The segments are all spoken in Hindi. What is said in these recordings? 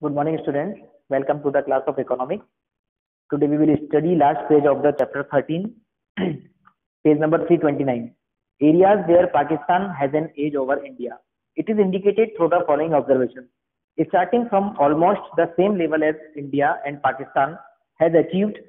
Good morning, students. Welcome to the class of economics. Today we will study last page of the chapter 13, page number 329. Areas where Pakistan has an edge over India. It is indicated through the following observations. Starting from almost the same level as India and Pakistan has achieved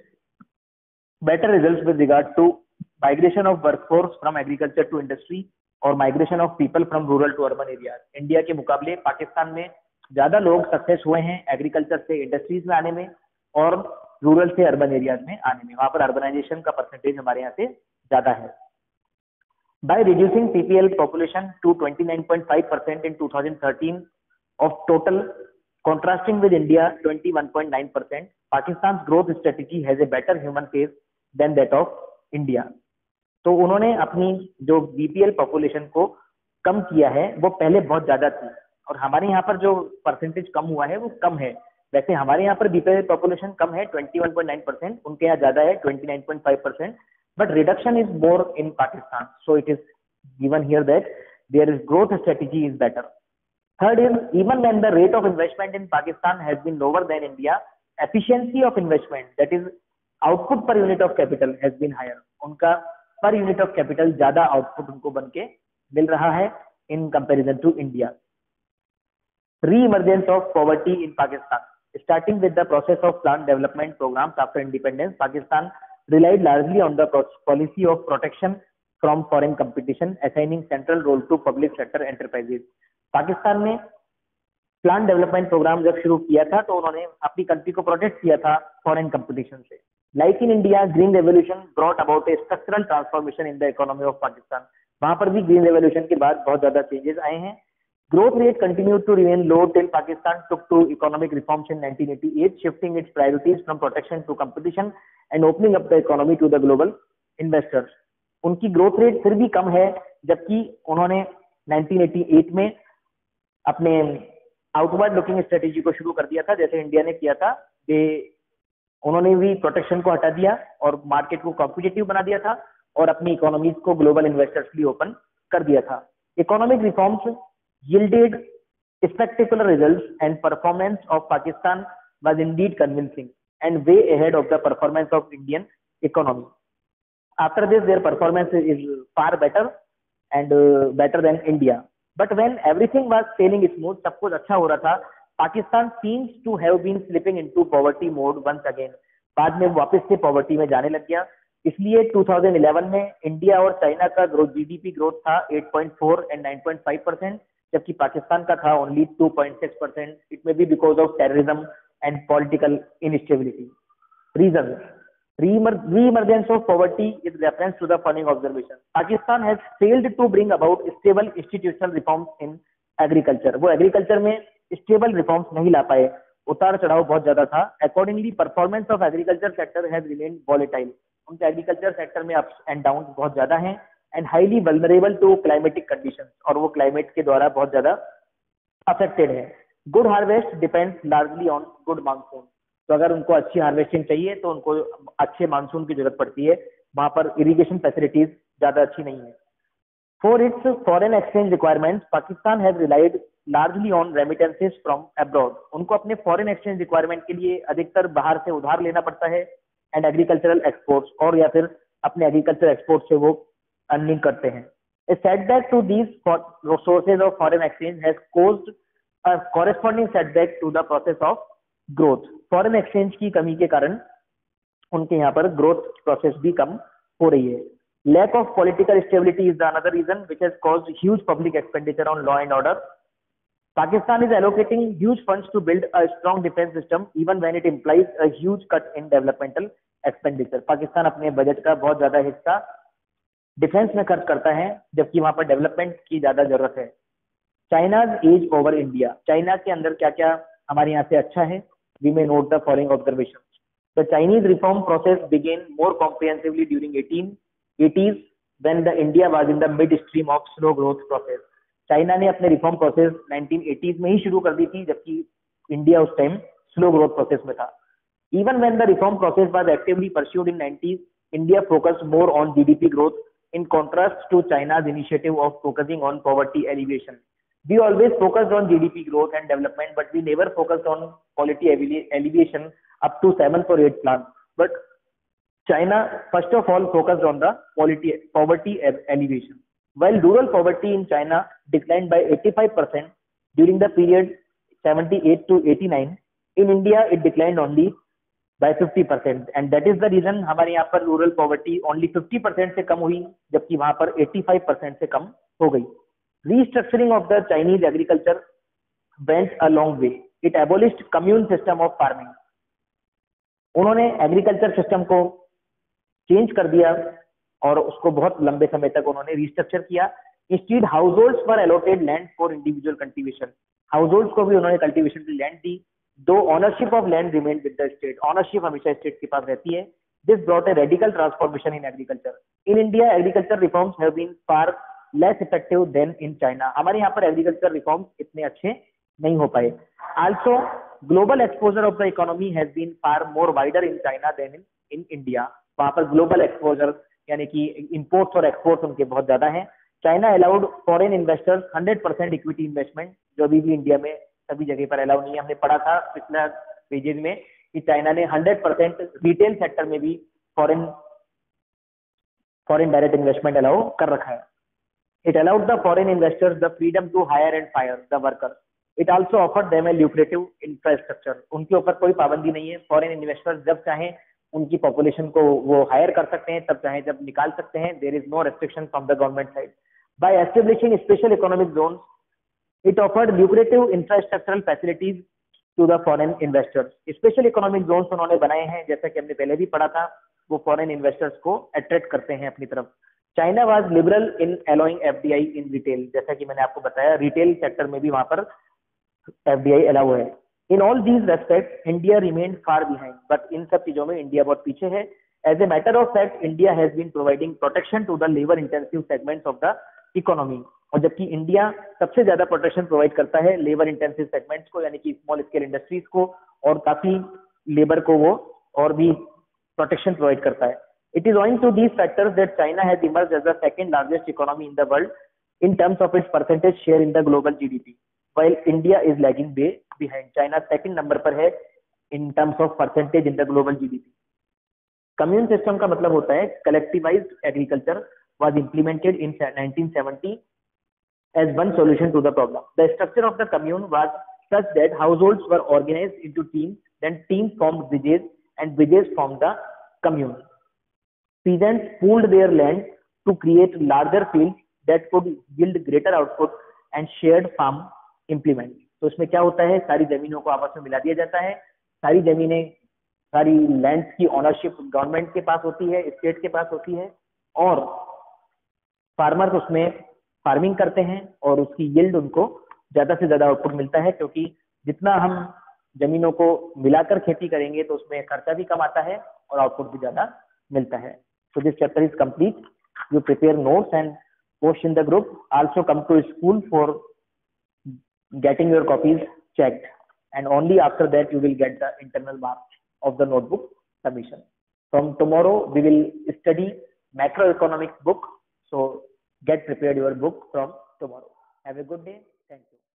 better results with regard to migration of workforce from agriculture to industry और migration of people from rural to urban areas. India के मुकाबले पाकिस्तान में ज्यादा लोग सक्सेस हुए हैं एग्रीकल्चर से इंडस्ट्रीज में आने में और रूरल से अर्बन एरियाज में आने में. वहां पर अर्बनाइजेशन का परसेंटेज हमारे यहाँ से ज्यादा है. By reducing PPL population to 29.5% in 2013 of total, contrasting with India 21.9%, Pakistan's growth strategy has a better human face than that of India. तो उन्होंने अपनी जो बीपीएल पॉपुलेशन को कम किया है वो पहले बहुत ज्यादा थी और हमारे यहाँ पर जो परसेंटेज कम हुआ है वो कम है. वैसे हमारे यहाँ पर बीपीएल पॉपुलेशन कम है 21.9%, उनके यहाँ ज्यादा है 29.5%, but reduction is more in Pakistan. So it is given here that their growth strategy is better. Third is, even when the rate of investment in Pakistan has been lower than India, efficiency of investment, that is output per unit of capital, has been higher. उनका per unit of capital ज्यादा output उनको बन के मिल रहा है in comparison to India. Re-emergence of poverty in Pakistan. Starting with the process of plant development programs after independence, Pakistan relied largely on the policy of protection from foreign competition, assigning central role to public sector enterprises. Pakistan में प्लान डेवलपमेंट प्रोग्राम जब शुरू किया था तो उन्होंने अपनी कंट्री को प्रोटेक्ट किया था फॉरेन कंपटीशन से. Like in India, green revolution brought about A structural transformation in the economy of Pakistan. वहां पर भी ग्रीन रेवोल्यूशन के बाद बहुत ज्यादा चेंजेस आए हैं. Growth rate continued to remain low till Pakistan took to economic reforms in 1988, shifting its priorities from protection to competition and opening up the economy to the global investors. उनकी ग्रोथ रेट फिर भी कम है जबकि उन्होंने 1988 में अपने आउटवर्ड लुकिंग स्ट्रेटेजी को शुरू कर दिया था जैसे इंडिया ने किया था. उन्होंने भी प्रोटेक्शन को हटा दिया और मार्केट को कॉम्पिटिटिव बना दिया था और अपनी इकोनॉमीज को ग्लोबल इन्वेस्टर्स के लिए ओपन कर दिया था. Economic reforms yielded spectacular results and performance of Pakistan was indeed convincing and way ahead of the performance of Indian economy. After this, their performance is far better and better than India. But when everything was sailing smooth, सब कुछ अच्छा हो रहा था, Pakistan seems to have been slipping into poverty mode once again. बाद में वापस से poverty में जाने लग गया. इसलिए 2011 में इंडिया और चाइना का ग्रोथ जीडीपी ग्रोथ था 8.4 एंड 9.5%, जबकि पाकिस्तान का था only 2.6%. It may be because of terrorism and political instability. Reason: re-emergence of poverty is reference to the following observation. Pakistan has failed to bring about stable institutional reforms in agriculture. वो एग्रीकल्चर में स्टेबल रिफॉर्म्स नहीं ला पाए, उतार चढ़ाव बहुत ज्यादा था. Accordingly performance of agriculture sector has remained volatile. उनके एग्रीकल्चर सेक्टर में अप्स एंड डाउन बहुत ज्यादा हैं and highly vulnerable to climatic conditions, और वो क्लाइमेट के द्वारा बहुत ज्यादा अफेक्टेड है. Good harvest depends largely on good monsoon. तो अगर उनको अच्छी हार्वेस्टिंग चाहिए तो उनको अच्छे मानसून की जरूरत पड़ती है. वहां पर इरिगेशन फैसिलिटीज ज्यादा अच्छी नहीं है. For its foreign exchange requirements, Pakistan has relied largely on remittances from abroad. उनको अपने फॉरेन एक्सचेंज रिक्वायरमेंट के लिए अधिकतर बाहर से उधार लेना पड़ता है एंड एग्रीकल्चरल एक्सपोर्ट्स, और या फिर अपने एग्रीकल्चर एक्सपोर्ट से वो अर्निंग करते हैं. A setback to these sources of foreign exchange has caused a corresponding setback to the process of growth. Foreign exchange की कमी के कारण उनके यहाँ पर growth process भी कम हो रही है. Lack of political stability is the another reason which has caused huge public expenditure on law and order. Pakistan is allocating huge funds to build a strong defense system even when it implies a huge cut in developmental expenditure. Pakistan अपने बजट का बहुत ज्यादा हिस्सा डिफेंस में खर्च करता है जबकि वहां पर डेवलपमेंट की ज्यादा जरूरत है. China's edge over India. China के अंदर क्या क्या हमारे यहाँ से अच्छा है? We may note the following observation. The Chinese reform process began more comprehensively during 1880s when the India was in the mid stream of slow growth process. China ने अपने रिफॉर्म प्रोसेस 1980s में ही शुरू कर दी थी जबकि इंडिया उस टाइम स्लो ग्रोथ प्रोसेस में था. Even when the reform process was actively pursued in 90s, India focused more on GDP growth in contrast to China's initiative of focusing on poverty alleviation. We always focused on GDP growth and development, but we never focused on quality alleviation up to 7th or 8th plan. But China first of all focused on the poverty alleviation. While rural poverty in China declined by 85% during the period 78 to 89, in India it declined only by 50%, and that is the reason हमारे यहाँ पर रूरल पॉवर्टी ओनली 50% से कम हुई, जबकि वहां पर 85% से कम हो गई. Restructuring of the Chinese agriculture went a long way. It abolished commune system of farming. उन्होंने एग्रीकल्चर सिस्टम को चेंज कर दिया और उसको बहुत लंबे समय तक उन्होंने रिस्ट्रक्चर किया. Instead households were allotted land for individual cultivation. Households को भी उन्होंने कल्टीवेशन की लैंड दी. Though ownership of land remained with the state. Ownership हमेशा स्टेट के पास रहती है. This brought a radical transformation in agriculture. In India agriculture reforms have been far less effective than in China. हमारे यहाँ पर एग्रीकल्चर रिफॉर्म्स इतने अच्छे नहीं हो पाए. Also global exposure of the economy has been far more wider in China than in India. वहां पर ग्लोबल एक्सपोजर यानी कि इंपोर्ट्स और एक्सपोर्ट्स उनके बहुत ज्यादा हैं. China allowed foreign investors 100% equity investment, जो अभी भी इंडिया में सभी जगह पर अलाउ नहीं है. हमने पढ़ा था पिछला पेजेज में कि चाइना ने 100% रिटेल सेक्टर में भी फॉरेन डायरेक्ट इन्वेस्टमेंट अलाउ कर रखा है. It allowed the foreign investors the freedom to hire and fire the workers. It also offered them a lucrative infrastructure. उनके ऊपर कोई पाबंदी नहीं है. फॉरेन इन्वेस्टर्स जब चाहें उनकी पॉपुलेशन को वो हायर कर सकते हैं, तब चाहें जब निकाल सकते हैं. There is no restriction from the government side. By establishing special economic zones, it offered lucrative infrastructural facilities to the foreign investors. Special economic zones उन्होंने बनाए हैं, जैसा कि हमने पहले भी पढ़ा था, वो फॉरेन इन्वेस्टर्स को अट्रैक्ट करते हैं अपनी तरफ. China was liberal in allowing FDI in retail. जैसा कि मैंने आपको बताया, रिटेल सेक्टर में भी वहां पर एफडीआई अलाउ है. In all these respect India remained far behind. But in सब चीजों में इंडिया बहुत पीछे है. As a matter of fact India has been providing protection to the labour intensive segments of the economy. और जबकि इंडिया सबसे ज्यादा प्रोटेक्शन प्रोवाइड करता है लेबर इंटेंसिव सेगमेंट्स को, यानी कि स्मॉल स्केल इंडस्ट्रीज को, और काफी लेबर को वो और भी प्रोटेक्शन प्रोवाइड करता है. It is owing to these factors that China has emerged as the second largest economy in the world in terms of its percentage share in the global GDP, while India is lagging behind. China second number पर है in terms of percentage in the global GDP. Commune system का मतलब होता है collectivized agriculture was implemented in 1970 as one solution to the problem. The structure of the commune was such that households were organized into teams, then teams formed villages and villages formed the commune. Peasants pooled their land to create larger fields that could yield greater output and shared farm implements. तो इसमें क्या होता है, सारी जमीनों को आपस में मिला दिया जाता है. सारी जमीनें, सारी लैंड्स की ओनरशिप गवर्नमेंट के पास होती है, स्टेट के पास होती है, और फार्मर्स उसमें फार्मिंग करते हैं और उसकी यील्ड उनको ज्यादा से ज्यादा आउटपुट मिलता है. क्योंकि जितना हम जमीनों को मिलाकर खेती करेंगे तो उसमें खर्चा भी कम आता है और आउटपुट भी ज्यादा मिलता है. So this chapter is complete. You prepare notes and post in the group. Also come to school for getting your copies checked, and only after that you will get the internal marks of the notebook submission. From tomorrow we will study macroeconomics book. So get prepared your book from tomorrow. Have a good day.